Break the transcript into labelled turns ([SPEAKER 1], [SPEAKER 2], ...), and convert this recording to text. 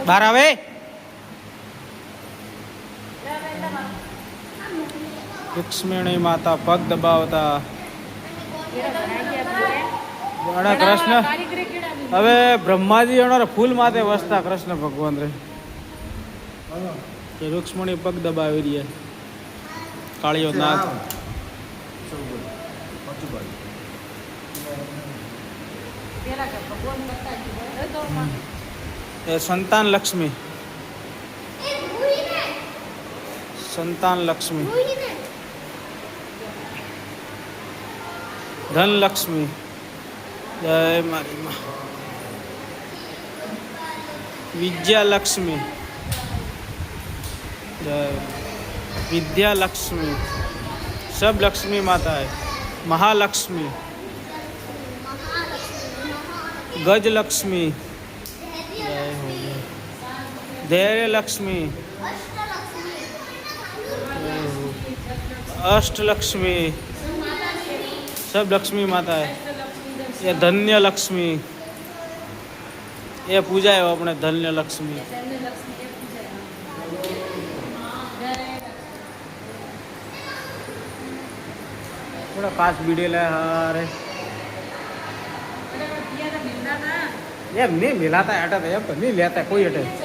[SPEAKER 1] બહાર આવે લક્ષ્મીણી માતા પગ દબાવતા કૃષ્ણ હવે બ્રહ્માજી એનો ફૂલ માથે વસતા કૃષ્ણ ભગવાન રે રૂક્ષ્મણી પગ દબાવી રહ્યા કાળીઓ નાથ એ સંતાન લક્ષ્મી સંતાન લક્ષ્મી ધન લક્ષ્મી જય મારી માં विद्या लक्ष्मी विद्या लक्ष्मी सब लक्ष्मी माता है महालक्ष्मी गज लक्ष्मी धैर्य लक्ष्मी अष्ट लक्ष्मी सब लक्ष्मी माता है ये धन्य लक्ष्मी ये पूजा है अपने धन्य लक्ष्मी थोड़ा पास वीडियो ले अरे ये नहीं मिलाता है हटा नहीं लेता कोई हटे